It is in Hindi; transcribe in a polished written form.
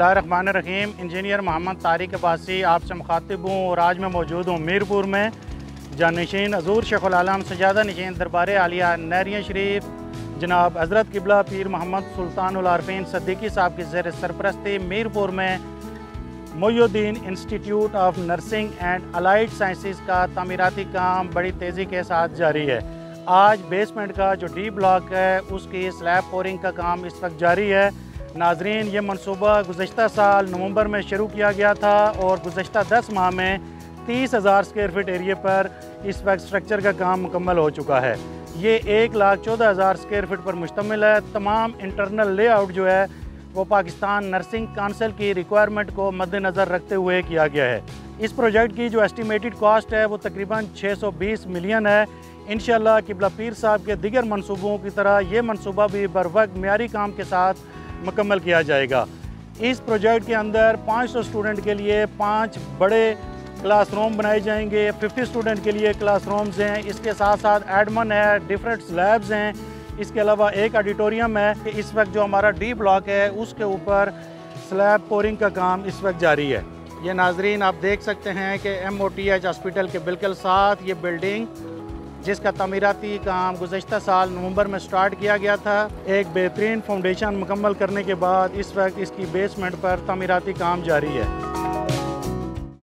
बिस्मिल्लाहिर्रहमानिर्रहीम। इंजीनियर मोहम्मद तारिक अब्बासी आपसे मुखातिब हूँ और आज मैं मौजूद हूँ मीरपुर में जानशीन हज़ूर शेखुल आलम सजादा नशीन दरबार आलिया नहरिया शरीफ जनाब हज़रत किबला पीर मोहम्मद सुल्तानुल आरफीन सिद्दीकी साहब की ज़ेर सरपरस्ती मीरपुर में Moinuddin institute of nursing and allied sciences का तामीराती काम बड़ी तेज़ी के साथ जारी है। आज बेसमेंट का जो डी ब्लॉक है उसकी स्लैब पोरिंग का काम इस वक्त जारी है। नाजरीन, ये मनसूबा गुज़श्ता साल नवंबर में शुरू किया गया था और गुज़श्ता 10 माह में 30,000 स्क्वायर फीट एरिया पर इस वक्त स्ट्रक्चर का काम मुकम्मल हो चुका है। ये 1,14,000 स्क्वायर फीट पर मुश्तमिल है। तमाम इंटरनल लेआउट जो है वो पाकिस्तान नर्सिंग काउंसिल की रिक्वायरमेंट को मद्देनज़र रखते हुए किया गया है। इस प्रोजेक्ट की जो एस्टिमेटेड कॉस्ट है वो तकरीबन 620 मिलियन है। इंशाअल्लाह किबला पीर साहब के दीगर मनसूबों की तरह ये मनसूबा भी बर वक्त मियारी काम के साथ मुकम्मल किया जाएगा। इस प्रोजेक्ट के अंदर 500 स्टूडेंट के लिए 5 बड़े क्लासरूम बनाए जाएंगे। 50 स्टूडेंट के लिए क्लासरूम्स हैं। इसके साथ साथ एडमन है, डिफरेंट स्लैब्स हैं। इसके अलावा एक ऑडिटोरियम है। इस वक्त जो हमारा डी ब्लॉक है उसके ऊपर स्लैब पोरिंग का काम इस वक्त जारी है। ये नाजरीन आप देख सकते हैं कि MOTH हॉस्पिटल के बिल्कुल साथ ये बिल्डिंग जिसका तमीराती काम गुज़श्ता साल नवंबर में स्टार्ट किया गया था, एक बेहतरीन फाउंडेशन मुकम्मल करने के बाद इस वक्त इसकी बेसमेंट पर तमीराती काम जारी है।